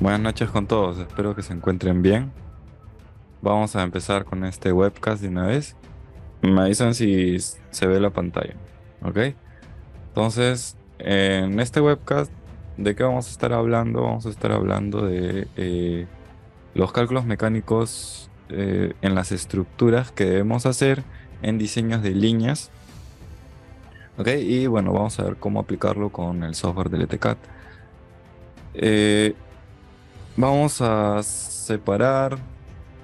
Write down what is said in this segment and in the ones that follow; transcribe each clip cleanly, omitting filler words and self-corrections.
Buenas noches con todos, espero que se encuentren bien. Vamos a empezar con este webcast de una vez. Me avisan si se ve la pantalla, ¿ok? Entonces, en este webcast, ¿de qué vamos a estar hablando? Vamos a estar hablando de los cálculos mecánicos en las estructuras que debemos hacer en diseños de líneas, ¿ok? Y bueno, vamos a ver cómo aplicarlo con el software del ETCAD. Eh, Vamos a separar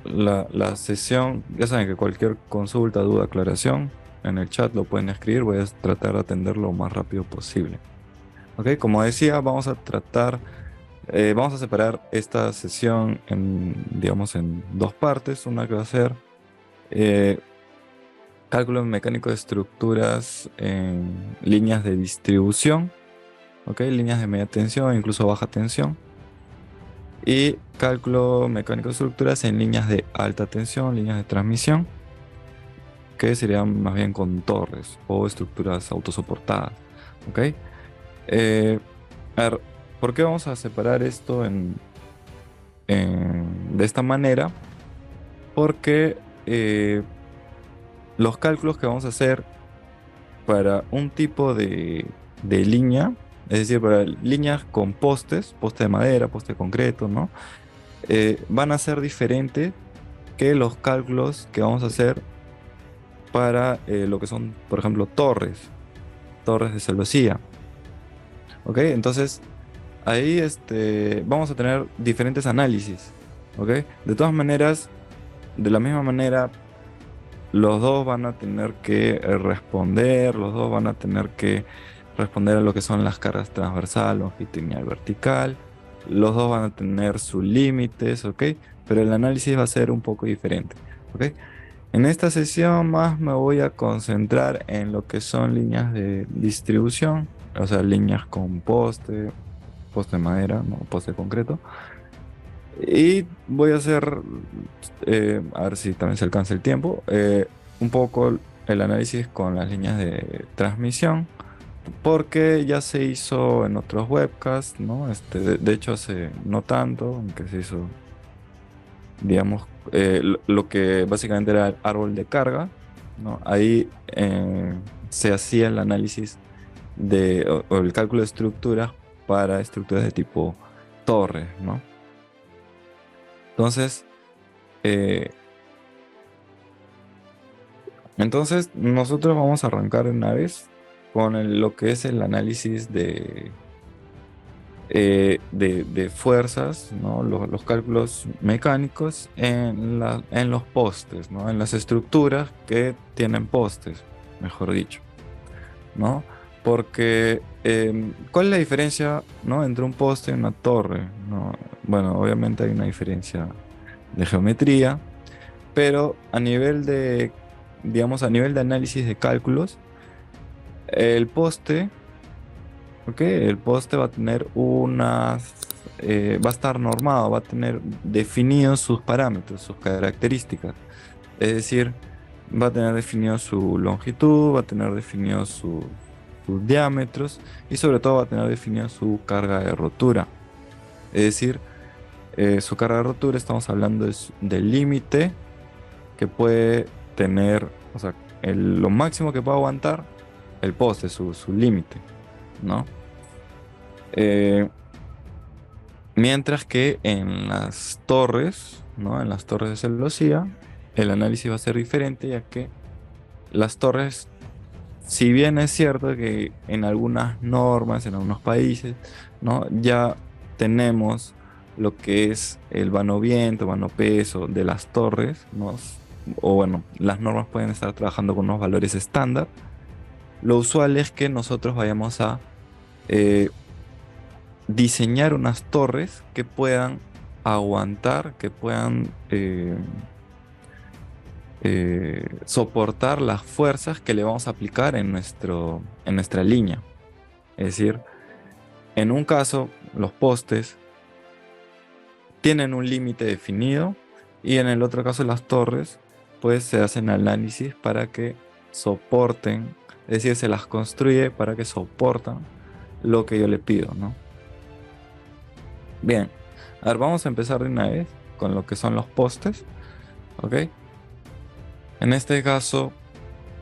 la sesión. Ya saben que cualquier consulta, duda, aclaración en el chat lo pueden escribir. Voy a tratar de atenderlo lo más rápido posible. Ok, como decía, vamos a separar esta sesión digamos, en dos partes. Una que va a ser eh, cálculo mecánico de estructuras en líneas de distribución, ok, líneas de media tensión, incluso baja tensión. Y cálculo mecánico de estructuras en líneas de alta tensión, líneas de transmisión, que serían más bien con torres o estructuras autosoportadas. ¿Ok? Eh, a ver, ¿por qué vamos a separar esto de esta manera? Porque los cálculos que vamos a hacer para un tipo de línea, es decir, para líneas con postes, poste de madera, poste de concreto, ¿no? Van a ser diferentes que los cálculos que vamos a hacer para lo que son, por ejemplo, torres de celosía. ¿Ok? Entonces, ahí vamos a tener diferentes análisis. ¿Ok? De todas maneras, de la misma manera, los dos van a tener que responder, los dos van a tener que responder a lo que son las cargas transversal, longitudinal, vertical. Los dos van a tener sus límites, ¿ok? Pero el análisis va a ser un poco diferente, ¿ok? En esta sesión más me voy a concentrar en lo que son líneas de distribución, o sea, líneas con poste de madera, no poste de concreto. Y voy a hacer, a ver si también se alcanza el tiempo, un poco el análisis con las líneas de transmisión, porque ya se hizo en otros webcasts, ¿no? De hecho, hace no tanto, que se hizo, digamos, lo que básicamente era el árbol de carga, ¿no? Ahí se hacía el análisis o el cálculo de estructuras para estructuras de tipo torre, ¿no? Entonces, eh, nosotros vamos a arrancar de una vez con lo que es el análisis de fuerzas, ¿no? Los cálculos mecánicos en los postes, ¿no? En las estructuras que tienen postes, mejor dicho, ¿no? Porque, ¿cuál es la diferencia, ¿no? Entre un poste y una torre, ¿no? Bueno, obviamente hay una diferencia de geometría, pero digamos, a nivel de análisis de cálculos, el poste, ¿ok? El poste va a tener va a estar normado, va a tener definidos sus parámetros, sus características. Es decir, va a tener definido su longitud, va a tener definidos sus diámetros y sobre todo va a tener definido su carga de rotura. Es decir, su carga de rotura, estamos hablando del límite que puede tener, o sea, lo máximo que puede aguantar el poste, su límite, ¿no? Eh, Mientras que en las torres, ¿no? En las torres de celosía, el análisis va a ser diferente, ya que las torres, si bien es cierto que en algunas normas, en algunos países, ¿no? Ya tenemos lo que es el vano viento, vano peso de las torres, ¿no? O bueno, las normas pueden estar trabajando con unos valores estándar. Lo usual es que nosotros vayamos a eh, diseñar unas torres que puedan aguantar, que puedan soportar las fuerzas que le vamos a aplicar en nuestra línea. Es decir, en un caso, los postes tienen un límite definido y en el otro caso, las torres, pues se hacen análisis para que soporten, es decir, se las construye para que soportan lo que yo le pido, ¿no? Bien. A ver, vamos a empezar de una vez con lo que son los postes, ¿ok? En este caso,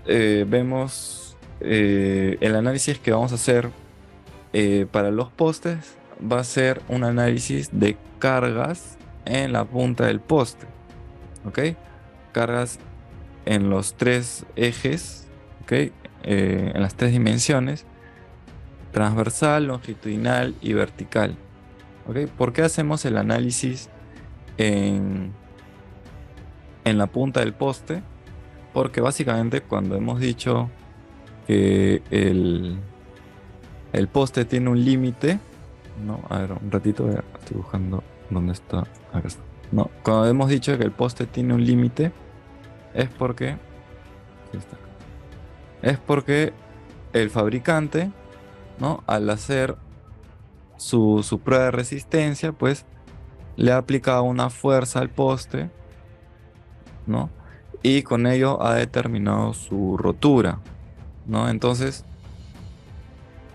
vemos el análisis que vamos a hacer para los postes va a ser un análisis de cargas en la punta del poste, ¿ok? Cargas en los tres ejes, ¿ok? En las tres dimensiones, transversal, longitudinal y vertical, ¿ok? ¿Por qué hacemos el análisis en, en la punta del poste? Porque básicamente cuando hemos dicho que el poste tiene un límite, ¿no? A ver, un ratito, estoy buscando dónde está. Acá está. No, cuando hemos dicho que el poste tiene un límite, es porque, sí está acá. Es porque el fabricante, ¿no? Al hacer su prueba de resistencia, pues le ha aplicado una fuerza al poste, ¿no? Y con ello ha determinado su rotura, ¿no? Entonces,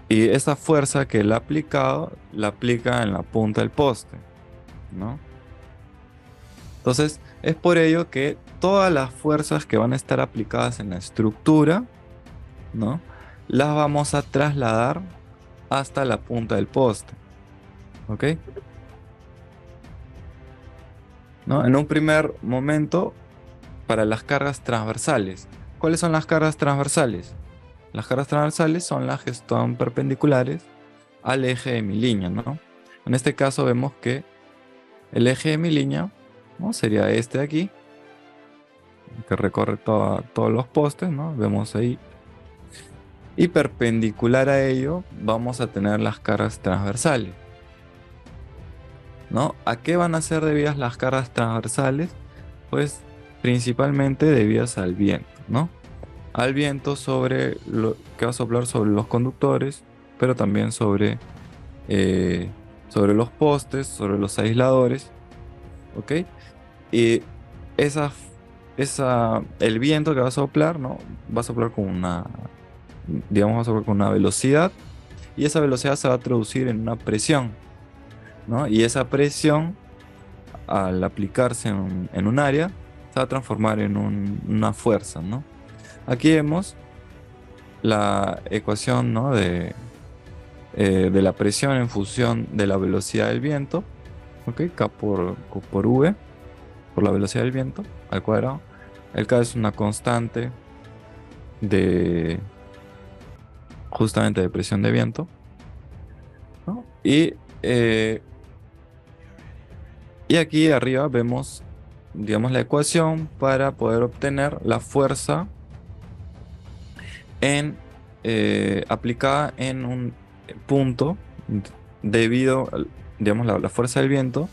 y esa fuerza que le ha aplicado, la aplica en la punta del poste, ¿no? Entonces, es por ello que todas las fuerzas que van a estar aplicadas en la estructura, ¿no? Las vamos a trasladar hasta la punta del poste, ¿ok? ¿No? En un primer momento, para las cargas transversales. ¿Cuáles son las cargas transversales? Las cargas transversales son las que están perpendiculares al eje de mi línea, ¿no? En este caso vemos que el eje de mi línea, ¿no? Sería este de aquí, que recorre todos los postes, ¿no? Vemos ahí. Y perpendicular a ello vamos a tener las cargas transversales, ¿no? ¿A qué van a ser debidas las cargas transversales? Pues principalmente debidas al viento, ¿no? Al viento sobre lo que va a soplar sobre los conductores, pero también eh, sobre los postes, sobre los aisladores, ¿ok? Y esa, el viento que va a soplar, ¿no? Va a soplar con una, digamos, va a soplar con una velocidad y esa velocidad se va a traducir en una presión, ¿no? Y esa presión, al aplicarse en un área, se va a transformar en una fuerza, ¿no? Aquí vemos la ecuación, ¿no? De la presión en función de la velocidad del viento, ¿ok? Q por V, por la velocidad del viento al cuadrado. El K es una constante de justamente de presión de viento, ¿no? Y aquí arriba vemos, digamos, la ecuación para poder obtener la fuerza aplicada en un punto debido, digamos, la fuerza del viento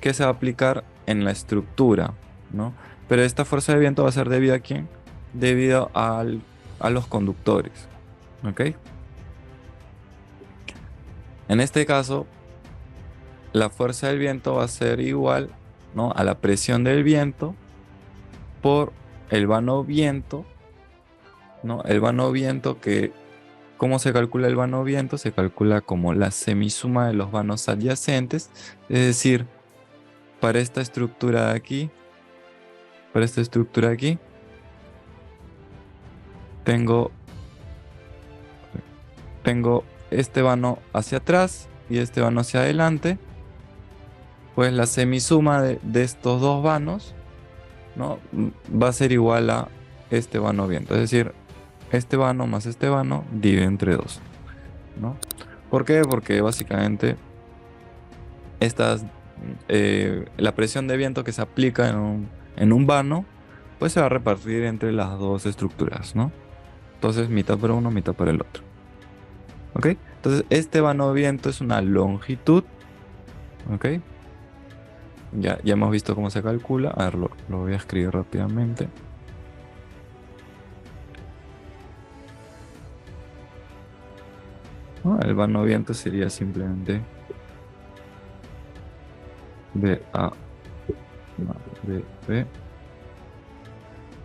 que se va a aplicar en la estructura, ¿no? Pero esta fuerza de viento va a ser debido a quién? Debido a los conductores, ¿ok? En este caso, la fuerza del viento va a ser igual, ¿no? A la presión del viento por el vano viento, ¿no? El vano viento que, ¿cómo se calcula el vano viento? Se calcula como la semisuma de los vanos adyacentes, es decir, para esta estructura de aquí, para esta estructura de aquí, tengo, tengo este vano hacia atrás y este vano hacia adelante, pues la semisuma de estos dos vanos, ¿no? Va a ser igual a este vano viento, es decir, este vano más este vano divide entre 2, ¿no? ¿Por qué? Porque básicamente estas, la presión de viento que se aplica en un vano, pues se va a repartir entre las dos estructuras, ¿no? Entonces, mitad para uno, mitad para el otro. ¿Ok? Entonces, este vano de viento es una longitud. ¿Ok? Ya hemos visto cómo se calcula. A ver, lo voy a escribir rápidamente. ¿No? El vano de viento sería simplemente BA más BB.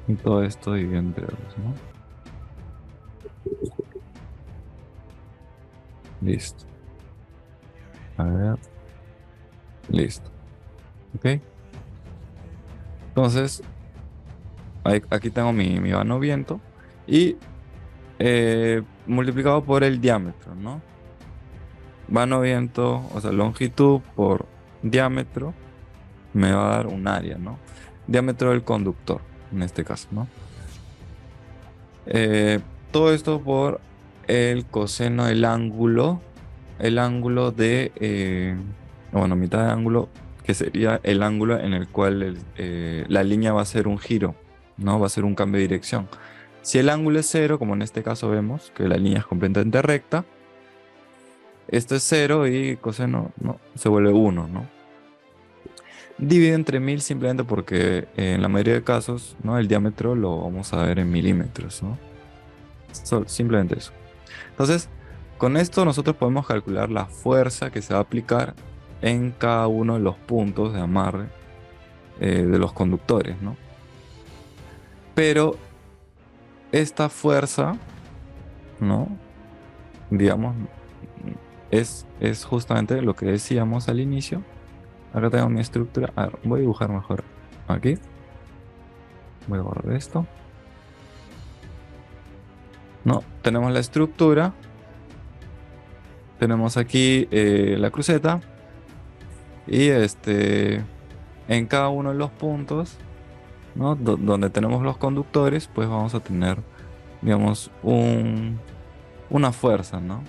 Y todo esto dividido entre 2, ¿no? Listo. A ver. Listo. ¿Ok? Entonces, aquí tengo mi vano viento y multiplicado por el diámetro, ¿no? Vano viento, o sea, longitud por diámetro, me va a dar un área, ¿no? Diámetro del conductor, en este caso, ¿no? Eh, Todo esto por el coseno del ángulo, el ángulo de, bueno, mitad de ángulo, que sería el ángulo en el cual la línea va a ser un giro, ¿no? Va a ser un cambio de dirección. Si el ángulo es cero, como en este caso vemos que la línea es completamente recta, esto es cero y coseno, ¿no? Se vuelve uno, ¿no? Divide entre 1000 simplemente porque en la mayoría de casos, ¿no? El diámetro lo vamos a ver en milímetros, ¿no? Simplemente eso. Entonces, con esto nosotros podemos calcular la fuerza que se va a aplicar en cada uno de los puntos de amarre de los conductores, ¿no? Pero esta fuerza, ¿no? Digamos, es justamente lo que decíamos al inicio. Acá tengo mi estructura. A ver, voy a dibujar mejor aquí. Voy a borrar esto. No, tenemos la estructura. Tenemos aquí la cruceta. Y en cada uno de los puntos, ¿no? Donde tenemos los conductores, pues vamos a tener, digamos, una fuerza, ¿no?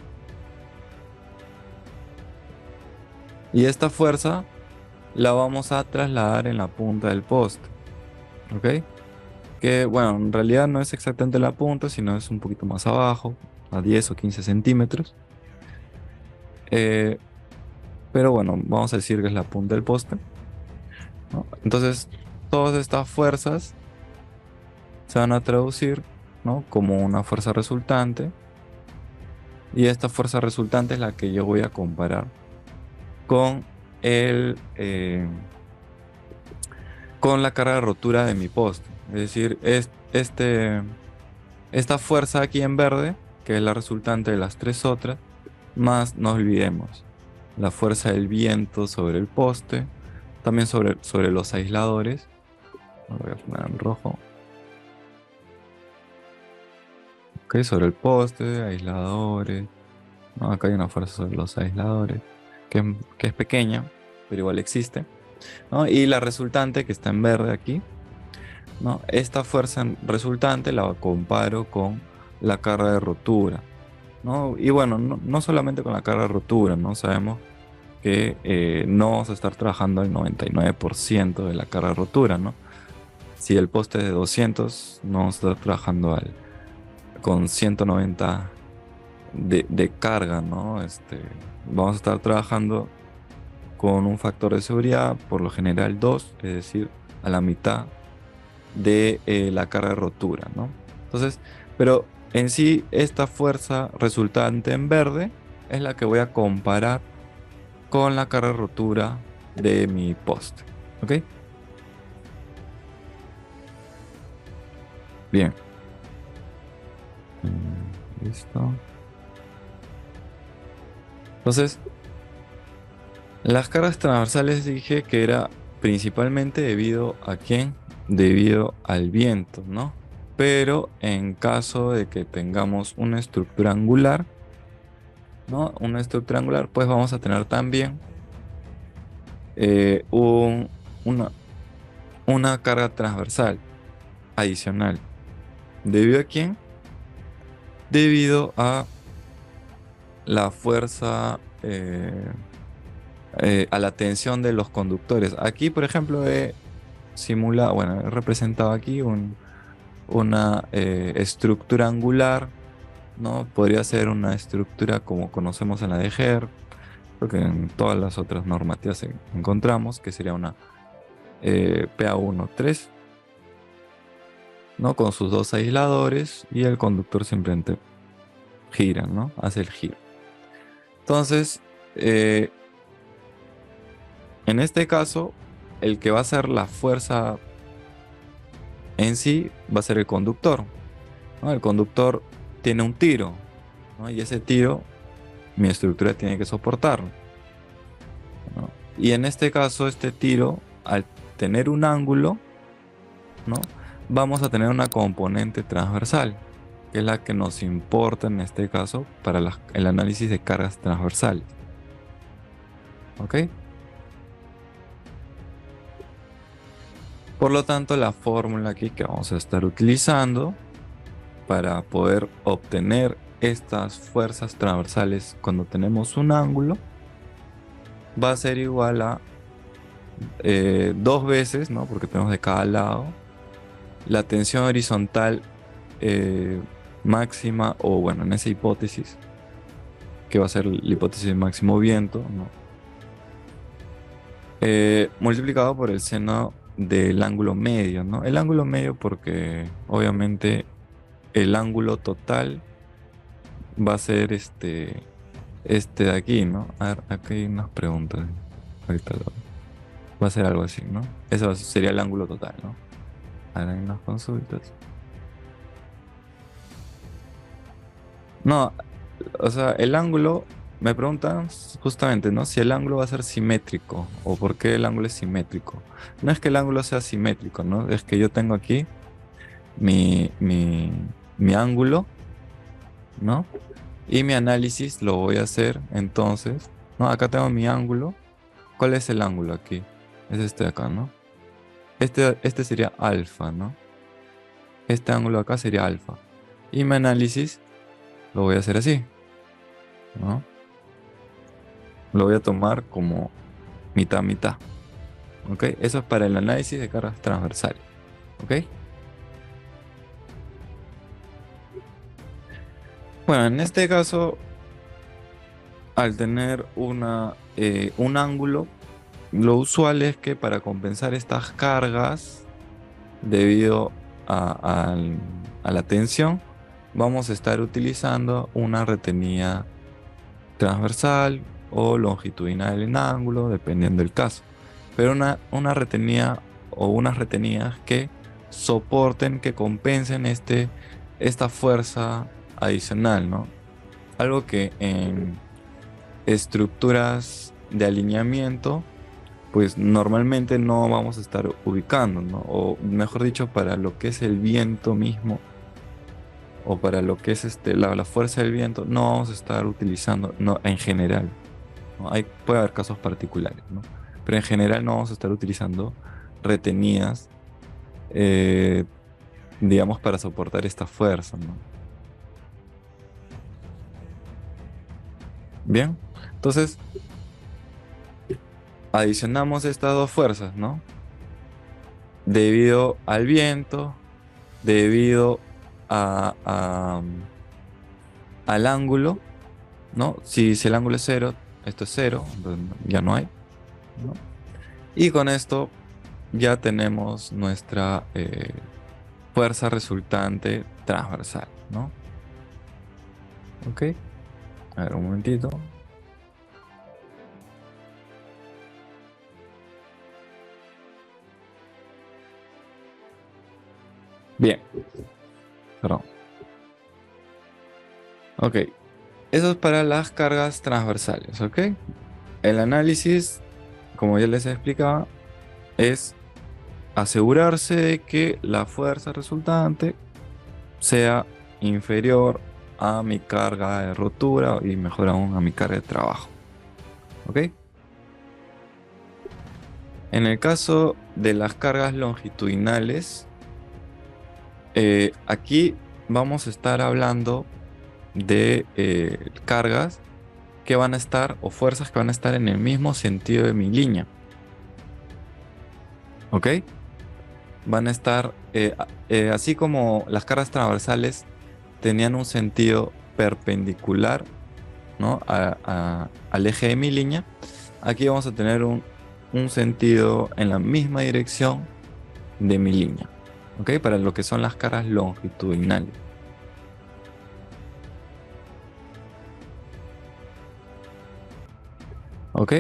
Y esta fuerza la vamos a trasladar en la punta del poste, ¿ok? Que, bueno, en realidad no es exactamente la punta, sino es un poquito más abajo, a 10 o 15 centímetros. Eh, pero bueno, vamos a decir que es la punta del poste, ¿no? Entonces, todas estas fuerzas se van a traducir, ¿no? Como una fuerza resultante. Y esta fuerza resultante es la que yo voy a comparar con con la carga de rotura de mi poste. Es decir, esta fuerza aquí en verde, que es la resultante de las tres otras, más no olvidemos la fuerza del viento sobre el poste, también sobre los aisladores. Lo voy a poner en rojo. Ok, sobre el poste, aisladores. No, acá hay una fuerza sobre los aisladores, que es pequeña, pero igual existe, ¿no? Y la resultante que está en verde aquí, ¿no? Esta fuerza resultante la comparo con la carga de rotura, ¿no? Y bueno, no solamente con la carga de rotura, ¿no? Sabemos que no vamos a estar trabajando al 99% de la carga de rotura, ¿no? Si el poste es de 200, no vamos a estar trabajando con 190 de carga, ¿no? Vamos a estar trabajando con un factor de seguridad, por lo general 2, es decir, a la mitad de la carga de rotura, ¿no? Entonces, pero en sí, esta fuerza resultante en verde es la que voy a comparar con la carga de rotura de mi poste, ¿ok? Bien. Listo. Entonces, las cargas transversales dije que era principalmente debido a quién, debido al viento, ¿no? Pero en caso de que tengamos una estructura angular, ¿no? Una estructura angular, pues vamos a tener también eh, un- una, una carga transversal adicional. ¿Debido a quién? Debido a la fuerza, a la tensión de los conductores. Aquí, por ejemplo, he simulado, bueno, he representado aquí una estructura angular, ¿no? Podría ser una estructura como conocemos en la de Hertz, porque en todas las otras normativas encontramos que sería una PA13, ¿no? Con sus dos aisladores y el conductor simplemente gira, ¿no? Hace el giro. Entonces, eh, en este caso, el que va a ser la fuerza en sí va a ser el conductor, ¿no? El conductor tiene un tiro, ¿no? Y ese tiro mi estructura tiene que soportarlo, ¿no? Y en este caso, este tiro, al tener un ángulo, ¿no? Vamos a tener una componente transversal, que es la que nos importa en este caso para el análisis de cargas transversales. ¿Ok? Por lo tanto, la fórmula aquí que vamos a estar utilizando para poder obtener estas fuerzas transversales cuando tenemos un ángulo va a ser igual a dos veces, ¿no? Porque tenemos de cada lado, la tensión horizontal eh, máxima, o bueno, en esa hipótesis, que va a ser la hipótesis de máximo viento, ¿no? Multiplicado por el seno del ángulo medio, ¿no? El ángulo medio porque obviamente el ángulo total va a ser este de aquí, ¿no? A ver, aquí hay unas preguntas. Ahorita va a ser algo así, ¿no? Eso sería el ángulo total, ¿no? Ahora hay unas consultas. No, o sea, el ángulo, me preguntan justamente, ¿no? Si el ángulo va a ser simétrico o por qué el ángulo es simétrico. No es que el ángulo sea simétrico, ¿no? Es que yo tengo aquí mi, mi, mi ángulo, ¿no? Y mi análisis lo voy a hacer entonces, ¿no? Acá tengo mi ángulo. ¿Cuál es el ángulo aquí? Es este de acá, ¿no? Este sería alfa, ¿no? Este ángulo acá sería alfa. Y mi análisis lo voy a hacer así, ¿no? Lo voy a tomar como mitad, mitad. ¿Ok? Eso es para el análisis de cargas transversales. ¿Ok? Bueno, en este caso, al tener un ángulo, lo usual es que para compensar estas cargas, debido a la tensión, vamos a estar utilizando una retenida transversal o longitudinal en ángulo, dependiendo del caso. Pero una retenida o unas retenidas que soporten, que compensen esta fuerza adicional, ¿no? Algo que en estructuras de alineamiento, pues normalmente no vamos a estar ubicando, ¿no? O mejor dicho, para lo que es el viento mismo, o para lo que es la fuerza del viento, no vamos a estar utilizando, no, en general, ¿no? Puede haber casos particulares, ¿no? Pero en general no vamos a estar utilizando retenidas, eh, digamos, para soportar esta fuerza, ¿no? Bien, entonces adicionamos estas dos fuerzas, ¿no? Debido al viento, debido al ángulo, ¿no? Si el ángulo es cero, esto es cero, entonces ya no hay, ¿no? Y con esto ya tenemos nuestra fuerza resultante transversal, ¿no? ¿Ok? A ver, un momentito. Bien, perdón. Ok, eso es para las cargas transversales, ¿ok? El análisis, como ya les explicaba, es asegurarse de que la fuerza resultante sea inferior a mi carga de rotura y mejor aún a mi carga de trabajo. ¿Ok? En el caso de las cargas longitudinales, aquí vamos a estar hablando de cargas que van a estar o fuerzas que van a estar en el mismo sentido de mi línea. ¿Ok? Van a estar, así como las cargas transversales tenían un sentido perpendicular, ¿no? Al eje de mi línea, aquí vamos a tener un sentido en la misma dirección de mi línea, ¿ok? Para lo que son las cargas longitudinales. ¿Ok?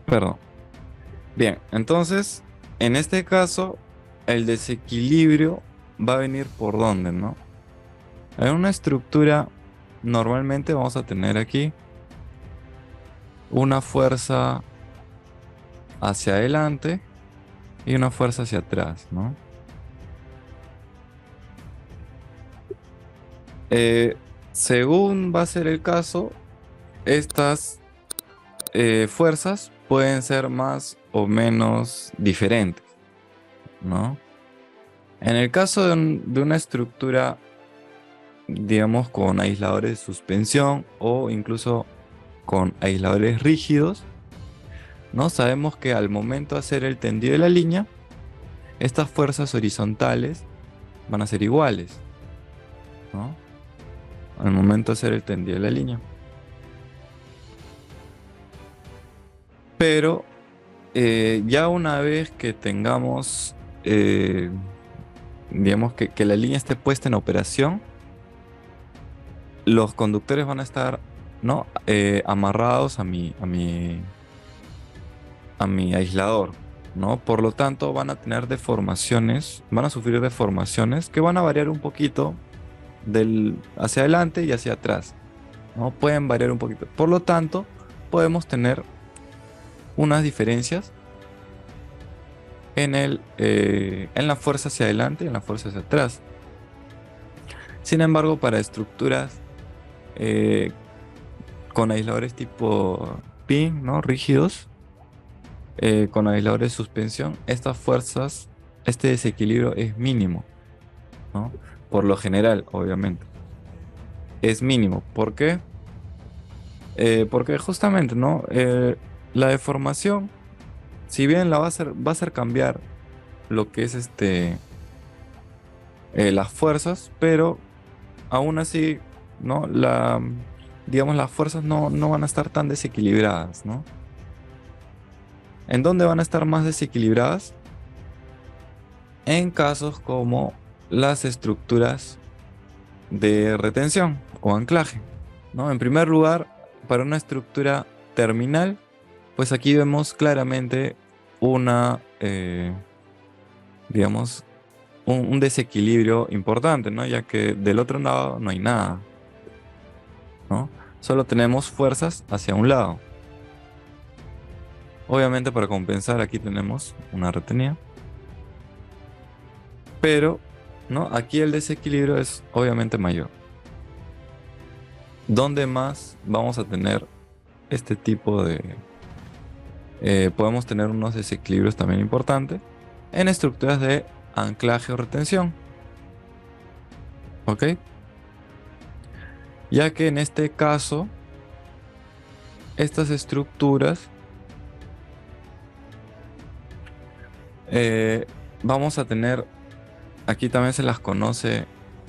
Perdón. Bien, entonces En este caso, el desequilibrio va a venir por dónde, ¿no? En una estructura, normalmente vamos a tener aquí una fuerza hacia adelante y una fuerza hacia atrás, ¿no? Eh, Según va a ser el caso, estas fuerzas pueden ser más o menos diferentes, ¿no? En el caso de una estructura, digamos, con aisladores de suspensión o incluso con aisladores rígidos, ¿no? Sabemos que al momento de hacer el tendido de la línea, estas fuerzas horizontales van a ser iguales, ¿no? Al momento de hacer el tendido de la línea. Pero ya una vez que tengamos, digamos, que la línea esté puesta en operación, los conductores van a estar, ¿no? Amarrados a mi aislador, ¿no? Por lo tanto, van a tener deformaciones, van a sufrir deformaciones que van a variar un poquito hacia adelante y hacia atrás, ¿no? Pueden variar un poquito. Por lo tanto, podemos tener unas diferencias en la fuerza hacia adelante y en la fuerza hacia atrás. Sin embargo, para estructuras eh, con aisladores tipo pin, ¿no? Rígidos, con aisladores de suspensión, estas fuerzas, este desequilibrio es mínimo, ¿no? Por lo general, obviamente, es mínimo. ¿Por qué? Porque justamente, ¿no? La deformación, si bien va a hacer cambiar lo que es las fuerzas, pero aún así, ¿no? Digamos, las fuerzas no van a estar tan desequilibradas, ¿no? ¿En dónde van a estar más desequilibradas? En casos como las estructuras de retención o anclaje, ¿no? En primer lugar, para una estructura terminal, pues aquí vemos claramente digamos, un desequilibrio importante, ¿no? Ya que del otro lado no hay nada, ¿no? Solo tenemos fuerzas hacia un lado. Obviamente para compensar aquí tenemos una retenida. Pero, ¿no? Aquí el desequilibrio es obviamente mayor. ¿Dónde más vamos a tener este tipo podemos tener unos desequilibrios también importantes en estructuras de anclaje o retención? ¿Ok? Ya que en este caso, estas estructuras eh, vamos a tener, aquí también se las conoce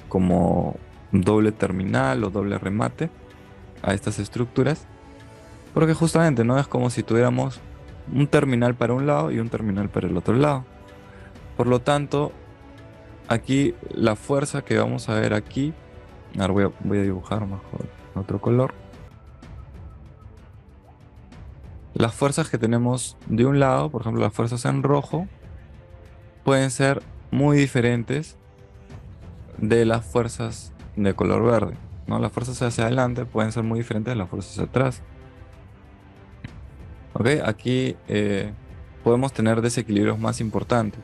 como doble terminal o doble remate a estas estructuras, porque justamente no es como si tuviéramos un terminal para un lado y un terminal para el otro lado. Por lo tanto, aquí la fuerza que vamos a ver aquí, ahora voy a dibujar mejor otro color. Las fuerzas que tenemos de un lado, por ejemplo, las fuerzas en rojo, pueden ser muy diferentes de las fuerzas de color verde, ¿no? Las fuerzas hacia adelante pueden ser muy diferentes de las fuerzas hacia atrás. ¿Ok? Aquí podemos tener desequilibrios más importantes.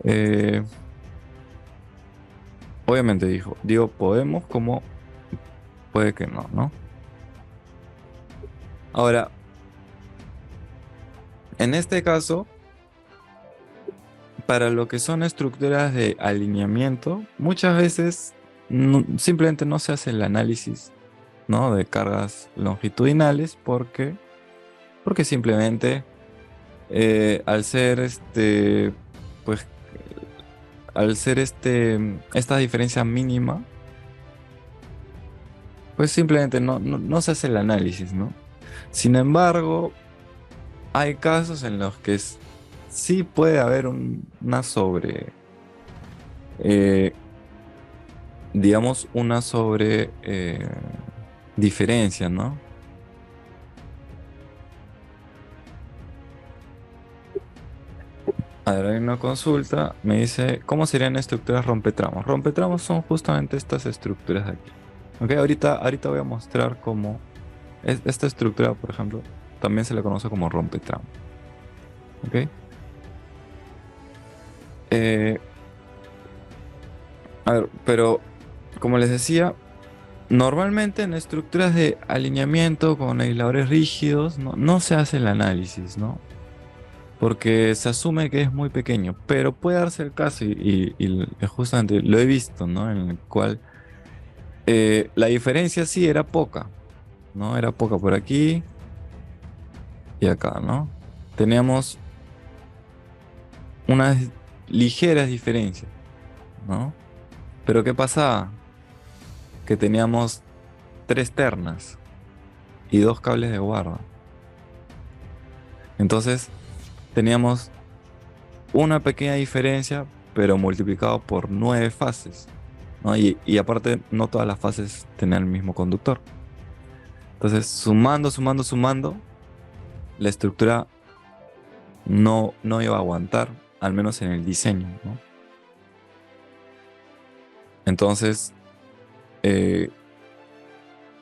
Eh, Obviamente digo podemos como puede que no, ¿no? Ahora, en este caso, para lo que son estructuras de alineamiento, muchas veces simplemente no se hace el análisis, ¿no? De cargas longitudinales porque simplemente al ser pues al ser esta diferencia mínima, pues simplemente no se hace el análisis, ¿no? Sin embargo, hay casos en los que sí puede haber una eh, digamos, una sobre diferencia, ¿no? A ver, hay una consulta, me dice, ¿cómo serían estructuras rompetramos? Rompetramos son justamente estas estructuras de aquí. Ok, ahorita voy a mostrar cómo esta estructura, por ejemplo, también se le conoce como rompetramos. Ok. Eh, a ver, pero como les decía, normalmente en estructuras de alineamiento con aisladores rígidos no se hace el análisis, ¿no? Porque se asume que es muy pequeño, pero puede darse el caso y justamente lo he visto, ¿no? En el cual la diferencia sí era poca, ¿no? Era poca por aquí y acá, ¿no? Teníamos unas ligeras diferencias, ¿no? Pero ¿qué pasaba? Que teníamos tres ternas y dos cables de guarda. Entonces teníamos una pequeña diferencia, pero multiplicado por 9 fases, ¿no? Y aparte, no todas las fases tenían el mismo conductor. Entonces, sumando, la estructura no iba a aguantar, al menos en el diseño, ¿no? Entonces, eh,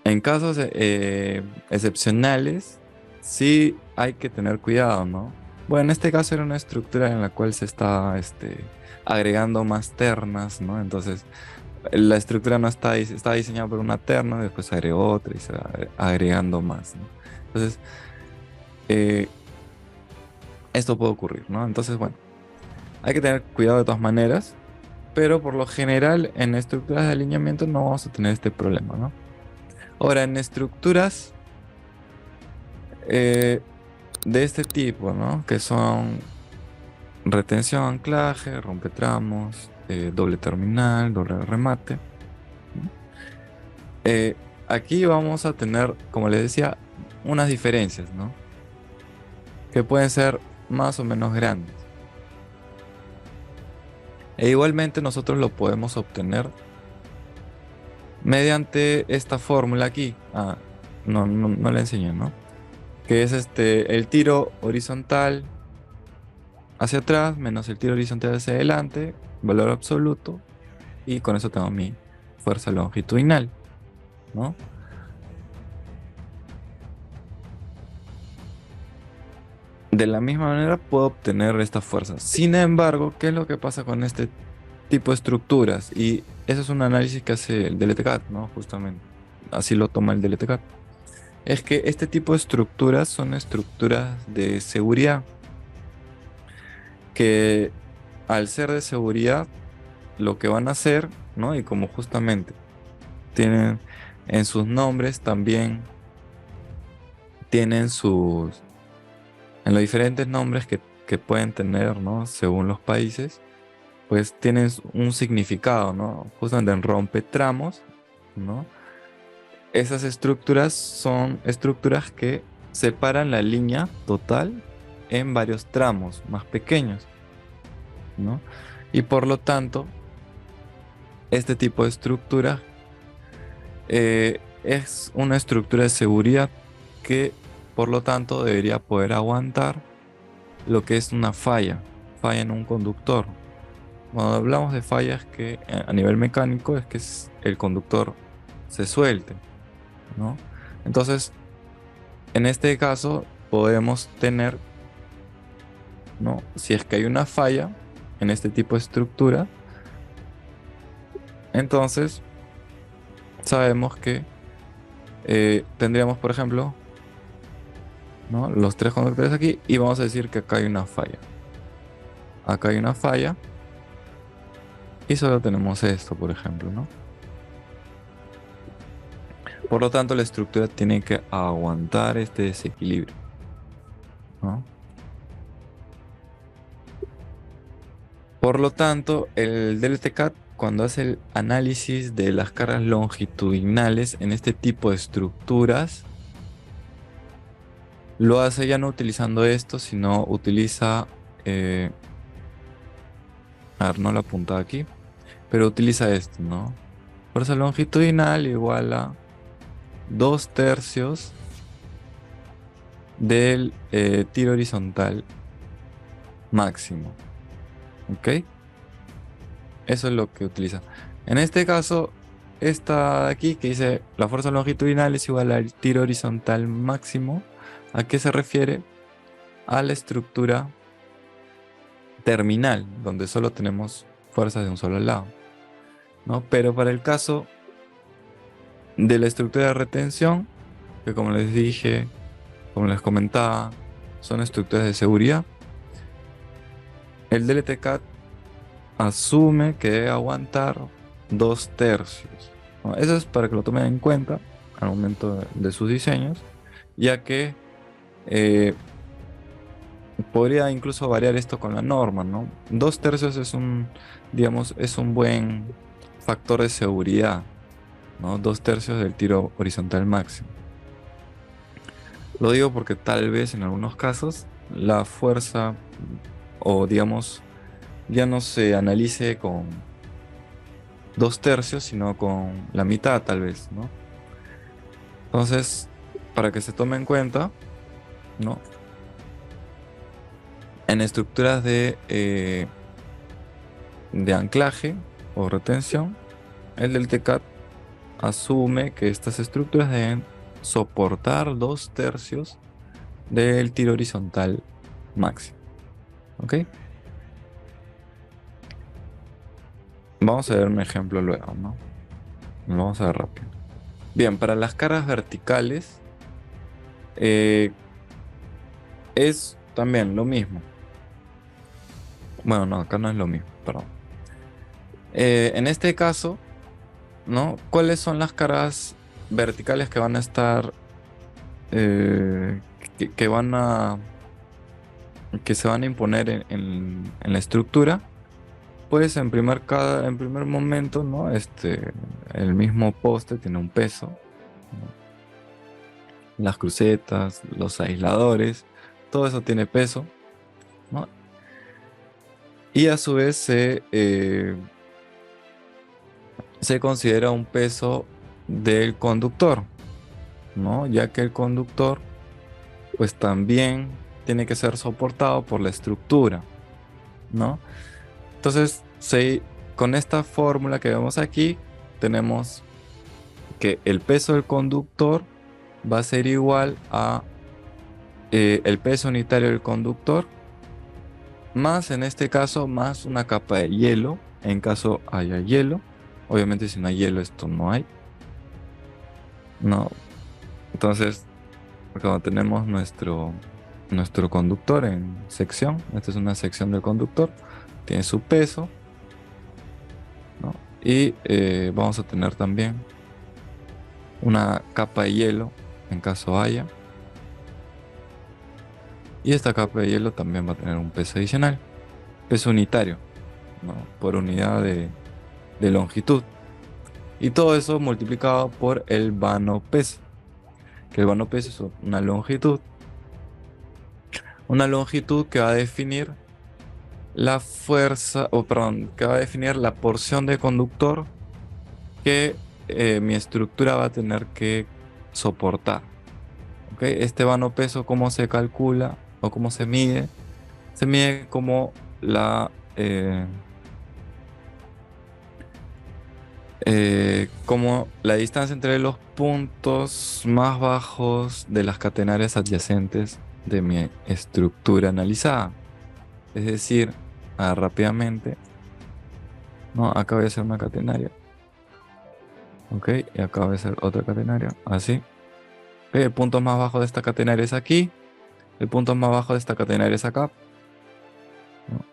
en casos excepcionales, sí hay que tener cuidado, ¿no? Bueno, en este caso era una estructura en la cual se estaba agregando más ternas, ¿no? Entonces, la estructura no está diseñada por una terna, después se agregó otra y se va agregando más, ¿no? Entonces, eh, esto puede ocurrir, ¿no? Entonces, bueno, hay que tener cuidado de todas maneras, pero por lo general en estructuras de alineamiento no vamos a tener este problema, ¿no? Ahora, en estructuras eh, de este tipo, ¿no? Que son retención, anclaje, rompetramos, doble terminal, doble remate, ¿no? Eh, Aquí vamos a tener, como les decía, unas diferencias, ¿no? Que pueden ser más o menos grandes. E igualmente nosotros lo podemos obtener mediante esta fórmula aquí. No la enseñé, ¿no? Que es el tiro horizontal hacia atrás menos el tiro horizontal hacia adelante, valor absoluto, y con eso tengo mi fuerza longitudinal, ¿no? De la misma manera puedo obtener esta fuerza. Sin embargo, ¿qué es lo que pasa con este tipo de estructuras? Y eso es un análisis que hace el DLTCAT, ¿no? Justamente. Así lo toma el DLTCAT. Es que este tipo de estructuras son estructuras de seguridad que al ser de seguridad lo que van a hacer, ¿no? Y como justamente tienen en sus nombres también tienen en los diferentes nombres que pueden tener, ¿no? Según los países, pues tienen un significado, ¿no? Justamente en rompetramos, ¿no? Esas estructuras son estructuras que separan la línea total en varios tramos más pequeños, ¿no? Y por lo tanto, este tipo de estructura es una estructura de seguridad que por lo tanto debería poder aguantar lo que es una falla en un conductor. Cuando hablamos de fallas que a nivel mecánico es que el conductor se suelte, ¿no? Entonces, en este caso podemos tener, ¿no? Si es que hay una falla en este tipo de estructura, entonces sabemos que tendríamos, por ejemplo, ¿no? Los tres conductores aquí y vamos a decir que acá hay una falla. Acá hay una falla y solo tenemos esto, por ejemplo, ¿no? Por lo tanto, la estructura tiene que aguantar este desequilibrio, ¿no? Por lo tanto, el DLTCAT, cuando hace el análisis de las cargas longitudinales en este tipo de estructuras, lo hace ya no utilizando esto, sino utiliza, a ver, no lo apunta aquí, pero utiliza esto, ¿no? Fuerza longitudinal igual a 2/3 del tiro horizontal máximo. ¿Ok? Eso es lo que utiliza. En este caso, esta de aquí que dice la fuerza longitudinal es igual al tiro horizontal máximo. ¿A qué se refiere? A la estructura terminal, donde solo tenemos fuerzas de un solo lado, ¿no? Pero para el caso de la estructura de retención, que como les dije, como les comentaba, son estructuras de seguridad, el DLTCAT asume que debe aguantar 2/3, ¿no? Eso es para que lo tomen en cuenta al momento de sus diseños, ya que podría incluso variar esto con la norma, ¿no? 2/3 es digamos, es un buen factor de seguridad, ¿no? 2/3 del tiro horizontal máximo. Lo digo porque tal vez en algunos casos la fuerza, o digamos, ya no se analice con 2/3, sino con la mitad tal vez, ¿no? Entonces, para que se tome en cuenta, ¿no? En estructuras de anclaje o retención, el del TCAT asume que estas estructuras deben soportar 2/3 del tiro horizontal máximo. ¿Ok? Vamos a ver un ejemplo luego, ¿no? Lo vamos a ver rápido. Bien, para las cargas verticales eh, es también lo mismo. Bueno, no, acá no es lo mismo, perdón. En este caso, ¿no? ¿Cuáles son las cargas verticales que van a estar, eh, que van que se van a imponer en la estructura? Pues en primer momento, ¿no? El mismo poste tiene un peso, ¿no? Las crucetas, los aisladores, todo eso tiene peso, ¿no? Y a su vez se considera un peso del conductor, ¿no? Ya que el conductor, pues también tiene que ser soportado por la estructura, ¿no? Entonces, con esta fórmula que vemos aquí, tenemos que el peso del conductor va a ser igual a el peso unitario del conductor, más en este caso, más una capa de hielo, en caso haya hielo. Obviamente si no hay hielo, esto no hay, ¿no? Entonces, cuando tenemos nuestro conductor en sección, esta es una sección del conductor, tiene su peso, ¿no? Y vamos a tener también una capa de hielo en caso haya. Y esta capa de hielo también va a tener un peso adicional, peso unitario, ¿no? Por unidad de longitud. Y todo eso multiplicado por el vano peso, que el vano peso es una longitud que va a definir la fuerza, o perdón, que va a definir la porción de conductor que mi estructura va a tener que soportar. ¿Ok? Este vano peso, ¿cómo se calcula o cómo se mide? Se mide como como la distancia entre los puntos más bajos de las catenarias adyacentes de mi estructura analizada. Es decir, rápidamente, ¿no? Acá voy a hacer una catenaria. ¿Ok? Y acá voy a hacer otra catenaria. Así. ¿Ok? El punto más bajo de esta catenaria es aquí. El punto más bajo de esta catenaria es acá, ¿no?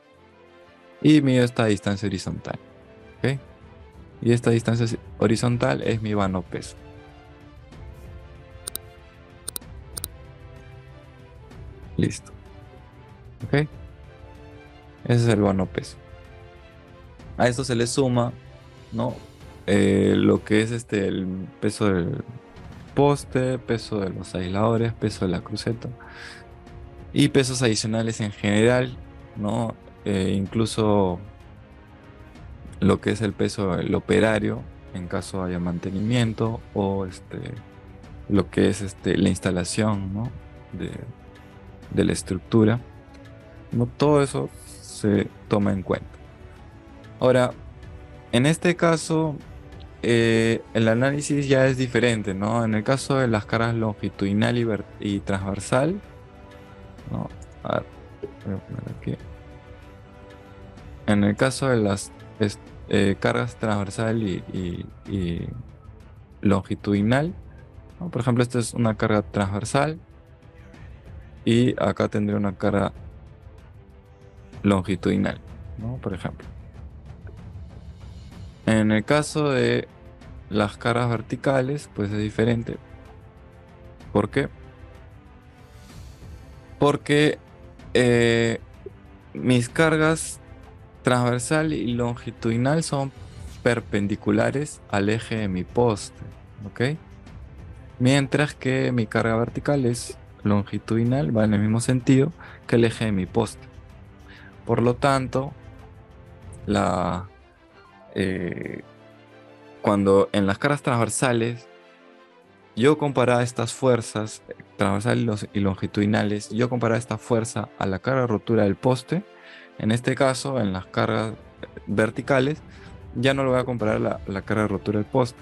Y mido esta distancia horizontal. ¿Ok? Y esta distancia horizontal es mi vano peso. Listo. ¿Ok? Ese es el vano peso. A esto se le suma, ¿no? Lo que es el peso del poste, peso de los aisladores, peso de la cruceta y pesos adicionales en general, ¿no? Incluso lo que es el peso del operario en caso haya mantenimiento o lo que es la instalación, ¿no? de, de la estructura. No todo eso se toma en cuenta. Ahora, en este caso, el análisis ya es diferente, ¿no? En el caso de las cargas longitudinal y transversal, ¿no? A ver, voy a poner aquí. En el caso de las cargas transversal y longitudinal, ¿no? Por ejemplo, esta es una carga transversal y acá tendré una carga longitudinal, ¿no? Por ejemplo. En el caso de las cargas verticales, pues es diferente. ¿Por qué? Porque eh, mis cargas transversal y longitudinal son perpendiculares al eje de mi poste, ¿ok? Mientras que mi carga vertical es longitudinal, va en el mismo sentido que el eje de mi poste. Por lo tanto, la, eh, cuando en las cargas transversales yo comparaba estas fuerzas transversales y longitudinales, yo comparaba esta fuerza a la carga de rotura del poste. En este caso, en las cargas verticales, ya no lo voy a comparar la carga de rotura del poste,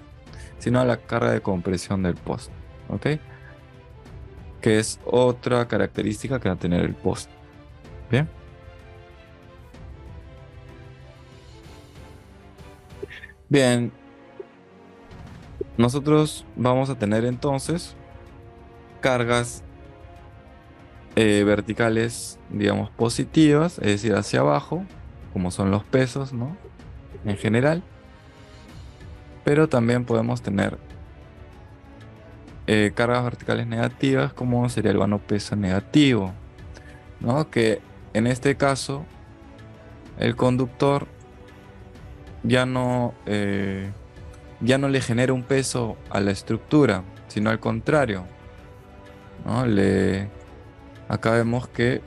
sino a la carga de compresión del poste, ¿ok? Que es otra característica que va a tener el poste. Bien. Bien, nosotros vamos a tener entonces cargas verticales, digamos, positivas, es decir, hacia abajo, como son los pesos, ¿no? En general, pero también podemos tener cargas verticales negativas, como sería el vano peso negativo, ¿no? Que en este caso, el conductor ya ya no le genera un peso a la estructura, sino al contrario, ¿no? Acá vemos que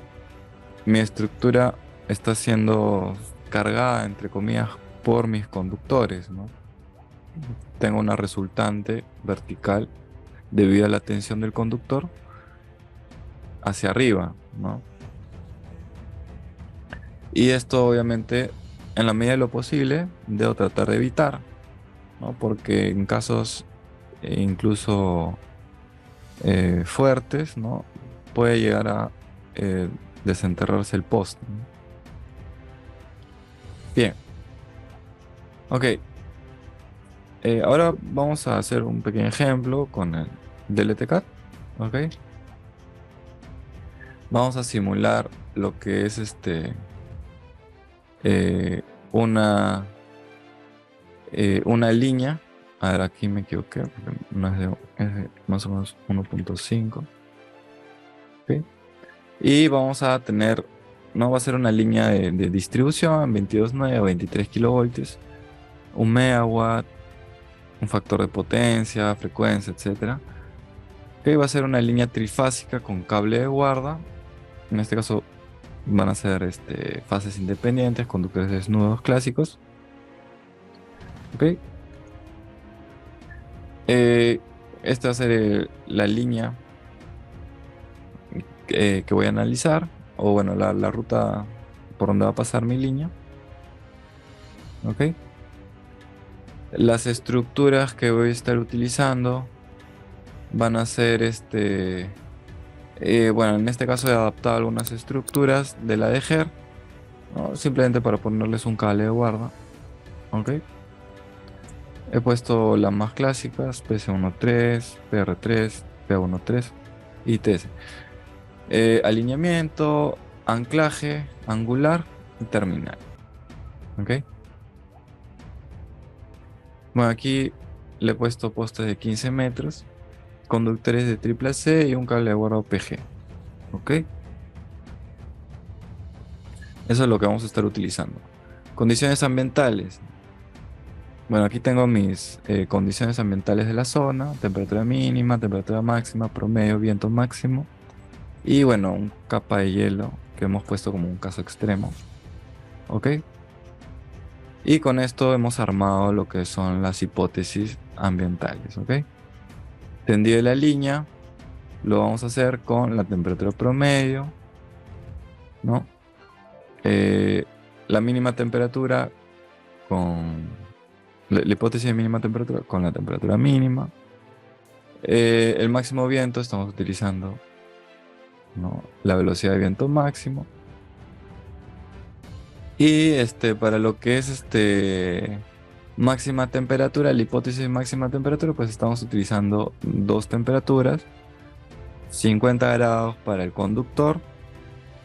mi estructura está siendo cargada, entre comillas, por mis conductores, ¿no? Tengo una resultante vertical debido a la tensión del conductor hacia arriba, ¿no? Y esto obviamente, en la medida de lo posible, debo tratar de evitar, ¿no? Porque en casos incluso fuertes, ¿no? Puede llegar a eh, desenterrarse el poste, ¿no? Bien, ok. Ahora vamos a hacer un pequeño ejemplo con el DLTCAD, ¿ok? Vamos a simular lo que es eh, una, una línea. A ver, aquí me equivoqué, porque no es de más o menos 1.5. ¿Ok? Y vamos a tener, no va a ser una línea de distribución, 22.9 a 23 kilovoltios, un megawatt, un factor de potencia, frecuencia, etcétera. Ok, va a ser una línea trifásica con cable de guarda. En este caso van a ser fases independientes, conductores desnudos clásicos. Ok. Eh, Esta va a ser la línea que voy a analizar, o bueno, la ruta por donde va a pasar mi línea. Ok. Las estructuras que voy a estar utilizando van a ser bueno, en este caso he adaptado algunas estructuras de la de GER, ¿no? Simplemente para ponerles un cable de guarda. Ok. He puesto las más clásicas, PC13, PR3, PA13 y TS. Alineamiento, anclaje, angular y terminal. ¿Ok? Bueno, aquí le he puesto postes de 15 metros, conductores de triple C y un cable de guarda PG. ¿Ok? Eso es lo que vamos a estar utilizando. Condiciones ambientales. Bueno, aquí tengo mis condiciones ambientales de la zona: temperatura mínima, temperatura máxima, promedio, viento máximo. Y bueno, un capa de hielo que hemos puesto como un caso extremo. ¿Ok? Y con esto hemos armado lo que son las hipótesis ambientales. ¿Ok? Tendido de la línea, lo vamos a hacer con la temperatura promedio, ¿no? Eh, la mínima temperatura con la hipótesis de mínima temperatura con la temperatura mínima. El máximo viento estamos utilizando, ¿no? La velocidad de viento máximo. Y para lo que es máxima temperatura, la hipótesis de máxima temperatura, pues estamos utilizando dos temperaturas, 50 grados para el conductor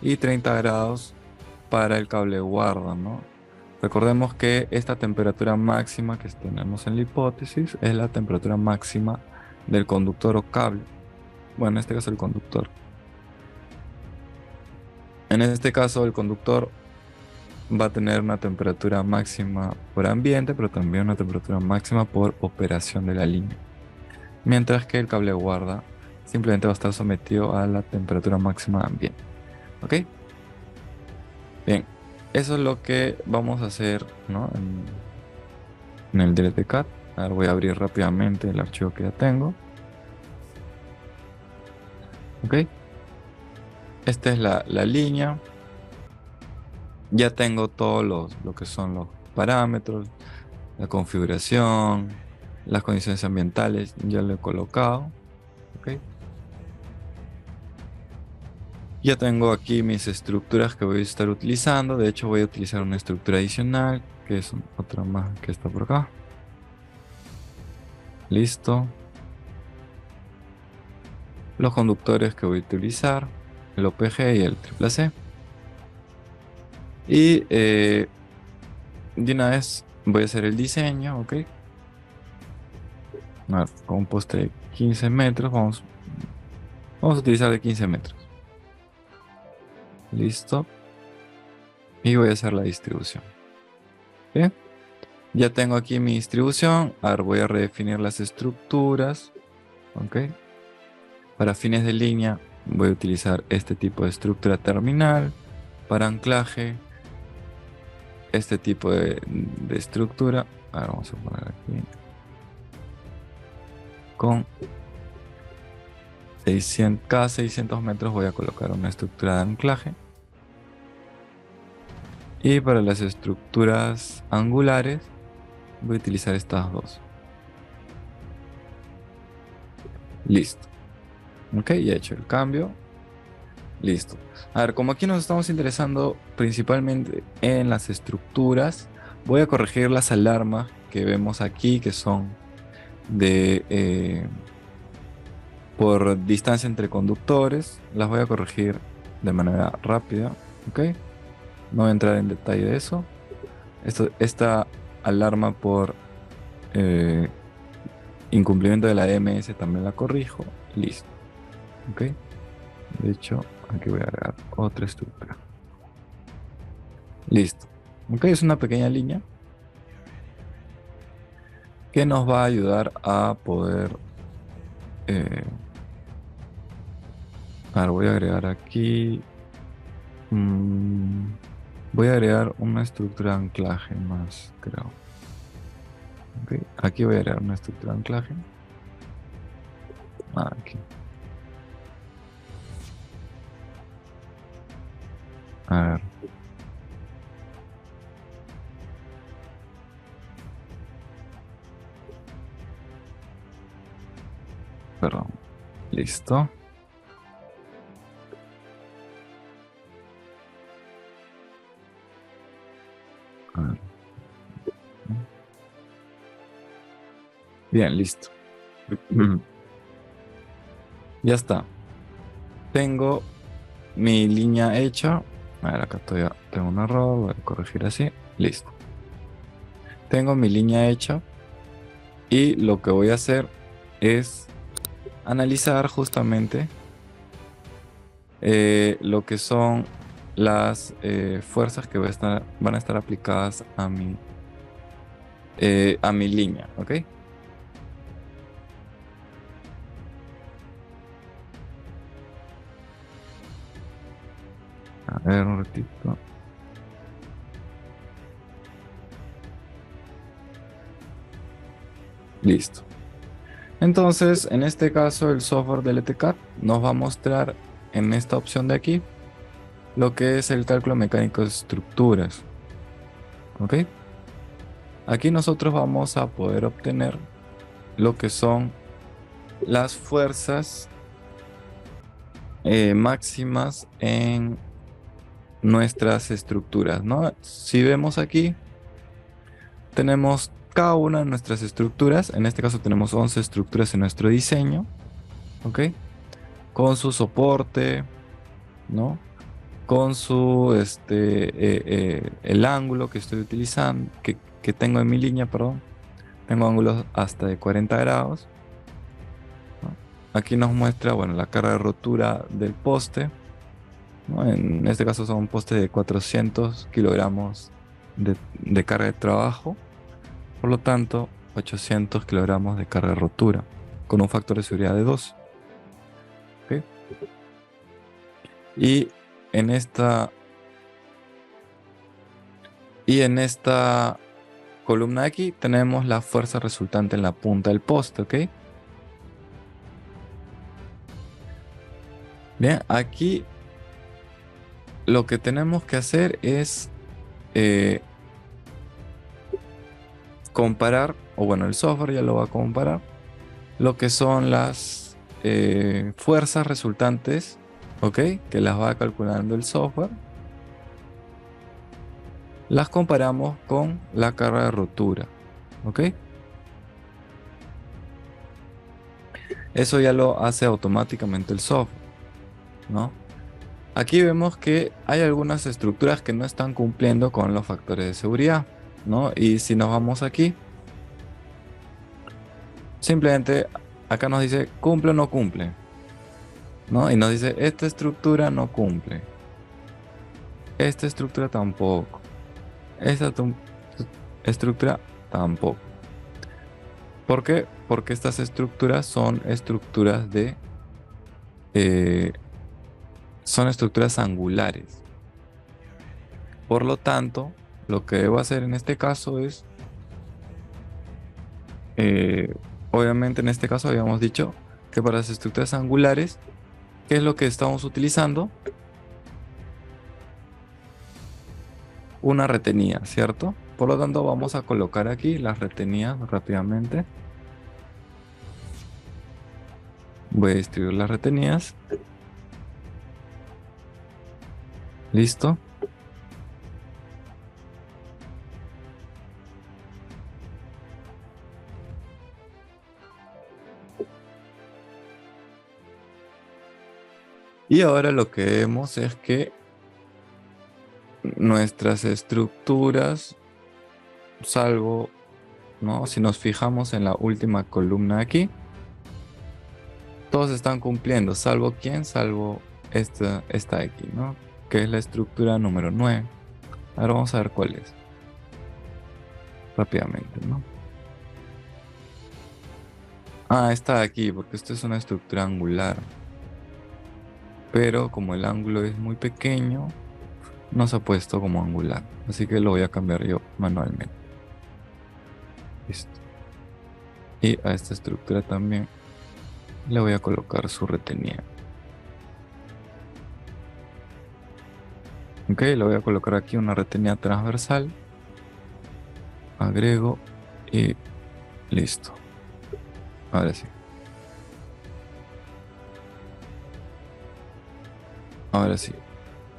y 30 grados para el cable guarda, ¿no? Recordemos que esta temperatura máxima que tenemos en la hipótesis es la temperatura máxima del conductor o cable. Bueno, en este caso el conductor. En este caso el conductor va a tener una temperatura máxima por ambiente, pero también una temperatura máxima por operación de la línea. Mientras que el cable guarda simplemente va a estar sometido a la temperatura máxima de ambiente. ¿Ok? Bien, eso es lo que vamos a hacer, ¿no? En el DLTCAD. Ahora voy a abrir rápidamente el archivo que ya tengo. ¿Ok? Esta es la línea. Ya tengo todos lo que son los parámetros, la configuración, las condiciones ambientales, ya lo he colocado. ¿Ok? Ya tengo aquí mis estructuras que voy a estar utilizando. De hecho, voy a utilizar una estructura adicional, que es otra más que está por acá. Listo. Los conductores que voy a utilizar, el OPG y el CCC. Y de una vez voy a hacer el diseño, ¿ok? Con un poste de 15 metros, vamos a utilizar de 15 metros. Listo. Y voy a hacer la distribución. Bien. Ya tengo aquí mi distribución. Ahora voy a redefinir las estructuras. ¿Ok? Para fines de línea voy a utilizar este tipo de estructura terminal. Para anclaje, este tipo de estructura. Ahora vamos a poner aquí. Con 600, cada 600 metros voy a colocar una estructura de anclaje. Y para las estructuras angulares voy a utilizar estas dos. Listo. Ok, ya he hecho el cambio. Listo. A ver, como aquí nos estamos interesando principalmente en las estructuras, voy a corregir las alarmas que vemos aquí, que son de por distancia entre conductores. Las voy a corregir de manera rápida. Ok. No voy a entrar en detalle de eso. Esta alarma por eh, incumplimiento de la DMS también la corrijo. Listo. Ok. De hecho, aquí voy a agregar otra estructura. Listo. Ok, es una pequeña línea que nos va a ayudar a poder... eh, voy a agregar aquí... voy a agregar una estructura de anclaje más, creo. Ok, aquí voy a agregar una estructura de anclaje. Aquí. A ver. Perdón. Listo. A ver. Bien, listo. Ya está. Tengo mi línea hecha. A ver, acá todavía tengo un error. Voy a corregir así. Listo. Tengo mi línea hecha. Y lo que voy a hacer es analizar justamente lo que son las fuerzas que van a estar aplicadas a mi línea. ¿Ok? A ver, un ratito. Listo. Entonces, en este caso, el software del ETCAD nos va a mostrar en esta opción de aquí lo que es el cálculo mecánico de estructuras. ¿Ok? Aquí nosotros vamos a poder obtener lo que son las fuerzas máximas en nuestras estructuras, ¿no? Si vemos aquí, tenemos cada una de nuestras estructuras. En este caso tenemos 11 estructuras en nuestro diseño, ¿ok? Con su soporte, ¿no? Con su, el ángulo que estoy utilizando, que tengo en mi línea, perdón. Tengo ángulos hasta de 40 grados, ¿no? Aquí nos muestra, bueno, la carga de rotura del poste, ¿no? En este caso son postes de 400 kilogramos de carga de trabajo. Por lo tanto, 800 kilogramos de carga de rotura, con un factor de seguridad de 2. ¿Ok? Y en esta, y en esta columna de aquí tenemos la fuerza resultante en la punta del poste, ¿ok? Bien, aquí lo que tenemos que hacer es eh, comparar, o bueno, el software ya lo va a comparar, lo que son las fuerzas resultantes, ¿ok? Que las va calculando el software. Las comparamos con la carga de rotura, ¿ok? Eso ya lo hace automáticamente el software, ¿no? Aquí vemos que hay algunas estructuras que no están cumpliendo con los factores de seguridad, ¿no? Y si nos vamos aquí, simplemente acá nos dice cumple o no cumple, ¿no? Y nos dice esta estructura no cumple, esta estructura tampoco, esta estructura tampoco. ¿Por qué? Porque estas estructuras eh, son estructuras angulares. Por lo tanto, lo que debo hacer en este caso es, eh, obviamente en este caso habíamos dicho que para las estructuras angulares, ¿qué es lo que estamos utilizando? Una retenida, ¿cierto? Por lo tanto, vamos a colocar aquí las retenidas rápidamente. Voy a distribuir las retenidas. Listo. Y ahora lo que vemos es que nuestras estructuras, salvo, ¿no? Si nos fijamos en la última columna aquí, todos están cumpliendo, salvo quién, salvo esta de aquí, ¿no? Que es la estructura número 9. Ahora vamos a ver cuál es, rápidamente, ¿no? Ah, esta de aquí, porque esto es una estructura angular. Pero como el ángulo es muy pequeño, no se ha puesto como angular. Así que lo voy a cambiar yo manualmente. Listo. Y a esta estructura también le voy a colocar su retenida. Ok, le voy a colocar aquí una retenida transversal. Agrego y listo. Ahora sí. Ahora sí.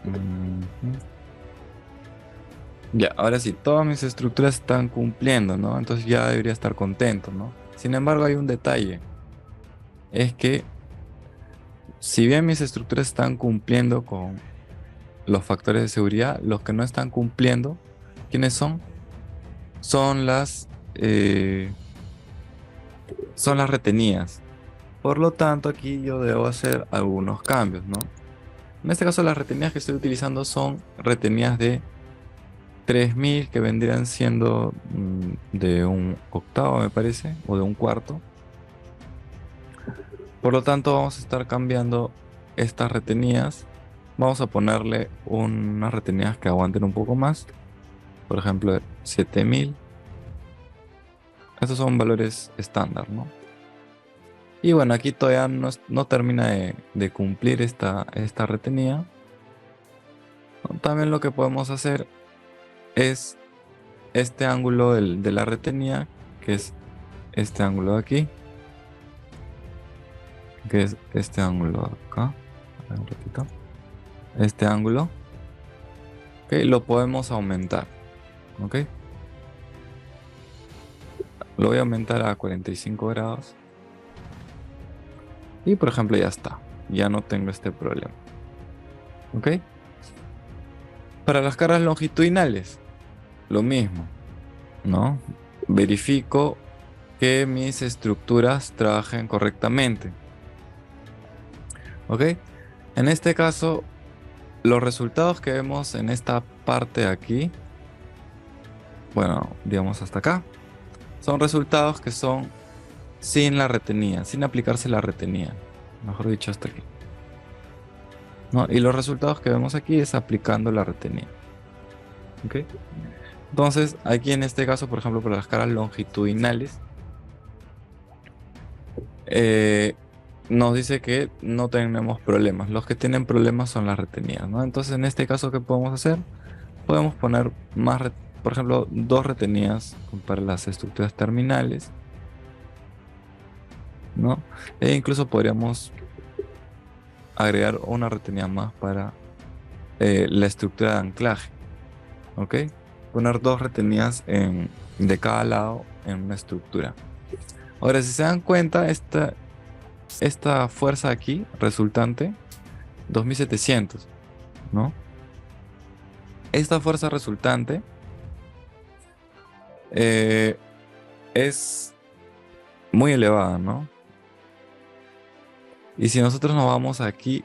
Ujú. Ya, ahora sí, todas mis estructuras están cumpliendo, ¿no? Entonces ya debería estar contento, ¿no? Sin embargo, hay un detalle. Es que si bien mis estructuras están cumpliendo con los factores de seguridad, los que no están cumpliendo, ¿quiénes son? Son eh, son las retenidas. Por lo tanto, aquí yo debo hacer algunos cambios, ¿no? En este caso, las retenidas que estoy utilizando son retenidas de 3000 que vendrían siendo de un octavo, me parece, o de un cuarto. Por lo tanto, vamos a estar cambiando estas retenidas. Vamos a ponerle unas retenidas que aguanten un poco más. Por ejemplo, 7000. Estos son valores estándar, ¿no? Y bueno, aquí todavía no termina de cumplir esta retenida. También lo que podemos hacer es este ángulo de la retenida, que es este ángulo de aquí, que es este ángulo de acá. A ver, un ratito. Este ángulo, ok, lo podemos aumentar, ok. Lo voy a aumentar a 45 grados. Y por ejemplo ya está. Ya no tengo este problema, ok. Para las cargas longitudinales, lo mismo, ¿no? Verifico que mis estructuras trabajen correctamente, ¿ok? En este caso, los resultados que vemos en esta parte de aquí, bueno, digamos hasta acá, son resultados que son sin la retenida, sin aplicarse la retenida, mejor dicho, hasta aquí, ¿no? Y los resultados que vemos aquí es aplicando la retenida, ¿ok? Entonces, aquí en este caso, por ejemplo, para las caras longitudinales, eh, nos dice que no tenemos problemas. Los que tienen problemas son las retenidas, ¿no? Entonces, en este caso, ¿qué podemos hacer? Podemos poner por ejemplo, dos retenidas para las estructuras terminales, ¿no? E incluso podríamos agregar una retenida más para la estructura de anclaje, ¿ok? Poner dos retenidas de cada lado en una estructura. Ahora, si se dan cuenta, esta fuerza aquí resultante, 2700, ¿no? Esta fuerza resultante eh, es muy elevada, ¿no? Y si nosotros nos vamos aquí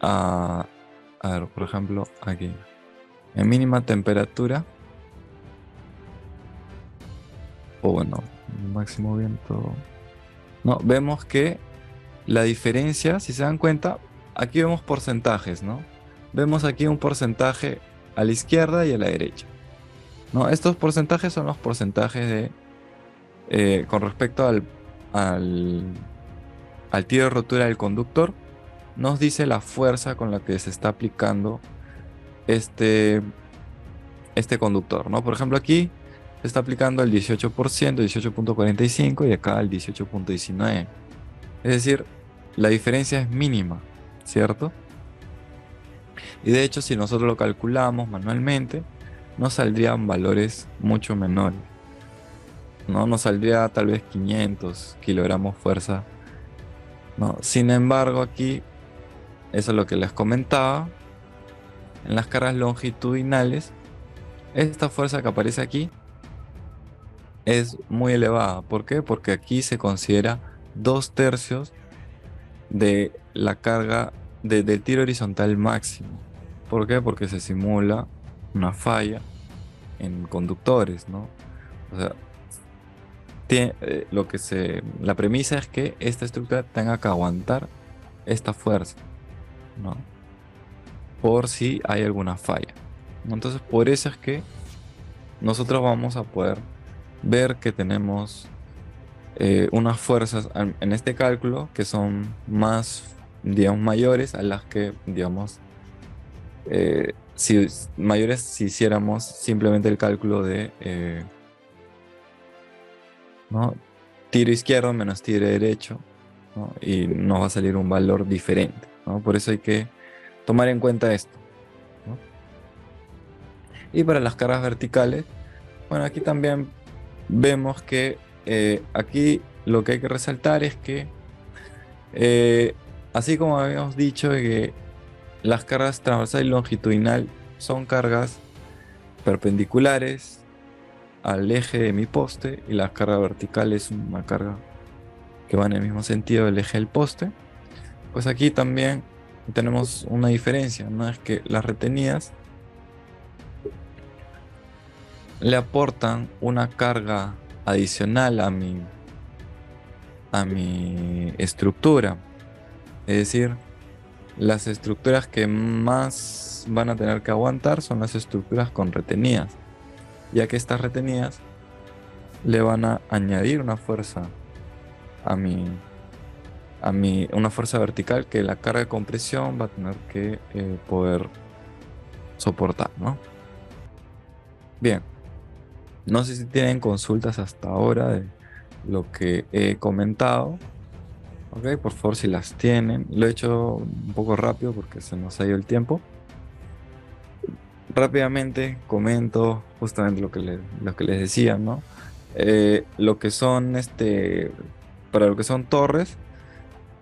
a ver, por ejemplo, aquí, en mínima temperatura, o bueno, máximo viento, no, vemos que la diferencia, si se dan cuenta, aquí vemos porcentajes, ¿no? Vemos aquí un porcentaje a la izquierda y a la derecha, ¿no? Estos porcentajes son los porcentajes con respecto al, al tiro de rotura del conductor, nos dice la fuerza con la que se está aplicando este, este conductor, ¿no? Por ejemplo, aquí se está aplicando el 18%, 18,45 y acá el 18,19. Es decir, la diferencia es mínima, ¿cierto? Y de hecho, si nosotros lo calculamos manualmente, nos saldrían valores mucho menores, ¿no? Nos saldría tal vez 500 kilogramos fuerza, ¿no? Sin embargo, aquí, eso es lo que les comentaba, en las cargas longitudinales, esta fuerza que aparece aquí es muy elevada. ¿Por qué? Porque aquí se considera 2/3 de la carga del tiro horizontal máximo. ¿Por qué? Porque se simula una falla en conductores, ¿no? O sea, la premisa es que esta estructura tenga que aguantar esta fuerza, ¿no? Por si hay alguna falla. Entonces, por eso es que nosotros vamos a poder ver que tenemos unas fuerzas en este cálculo que son más, digamos, mayores a las que, digamos, si mayores si hiciéramos simplemente el cálculo de ¿no? Tiro izquierdo menos tiro derecho, ¿no? Y nos va a salir un valor diferente, ¿no? Por eso hay que tomar en cuenta esto, ¿no? Y para las cargas verticales, bueno, aquí también vemos que aquí lo que hay que resaltar es que eh, así como habíamos dicho de que las cargas transversal y longitudinal son cargas perpendiculares al eje de mi poste y la carga vertical es una carga que va en el mismo sentido del eje del poste, pues aquí también tenemos una diferencia, ¿no? Es que las retenidas le aportan una carga adicional a mi estructura. Es decir, las estructuras que más van a tener que aguantar son las estructuras con retenidas, ya que estas retenidas le van a añadir una fuerza a mi, una fuerza vertical que la carga de compresión va a tener que poder soportar, ¿no? Bien, no sé si tienen consultas hasta ahora de lo que he comentado. Ok, por favor, si las tienen. Lo he hecho un poco rápido porque se nos ha ido el tiempo. Rápidamente comento justamente lo que les decía, ¿no? Lo que son para lo que son torres,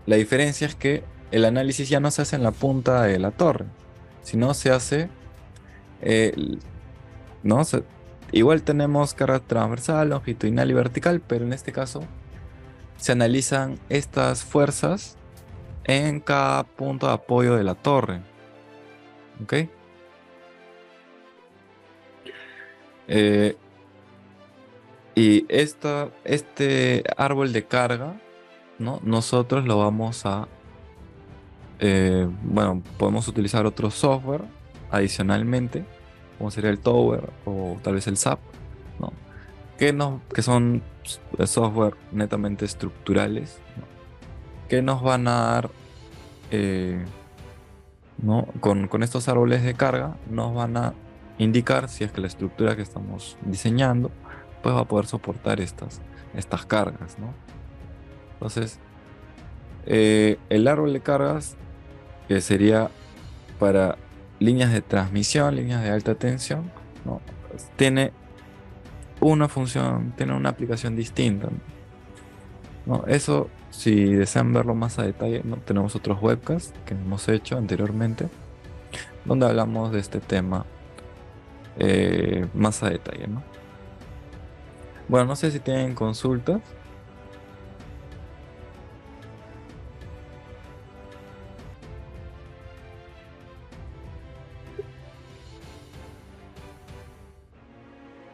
la diferencia es que el análisis ya no se hace en la punta de la torre, sino se hace, eh, ¿no? Igual tenemos carga transversal, longitudinal y vertical, pero en este caso se analizan estas fuerzas en cada punto de apoyo de la torre, ¿ok? Eh, y este árbol de carga, ¿no? Nosotros lo vamos bueno, podemos utilizar otro software adicionalmente, como sería el Tower o tal vez el SAP, ¿no? Que son software netamente estructurales, ¿no? Que nos van a dar, eh, ¿no? Con estos árboles de carga, nos van a indicar si es que la estructura que estamos diseñando, pues va a poder soportar estas cargas, ¿no? Entonces, el árbol de cargas, que sería para líneas de transmisión, líneas de alta tensión, ¿no? Tiene una función, tiene una aplicación distinta, ¿no? Eso, si desean verlo más a detalle, ¿no? Tenemos otros webcasts que hemos hecho anteriormente, donde hablamos de este tema más a detalle, ¿no? Bueno, no sé si tienen consultas.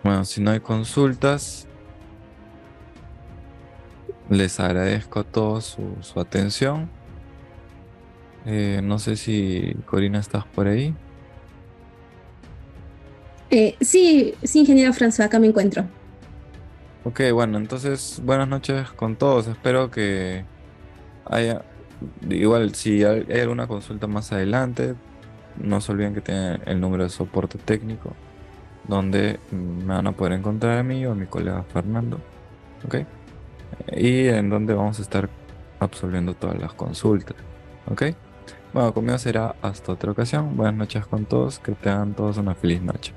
Bueno, si no hay consultas, les agradezco a todos su atención. No sé si Corina estás por ahí. Sí, sí, ingeniero François, acá me encuentro. Ok, bueno, entonces buenas noches con todos. Espero que haya, igual si hay alguna consulta más adelante, no se olviden que tienen el número de soporte técnico, donde me van a poder encontrar a mí o a mi colega Fernando, ¿ok? Y en donde vamos a estar absolviendo todas las consultas, ¿ok? Bueno, conmigo será hasta otra ocasión. Buenas noches con todos, que tengan todos una feliz noche.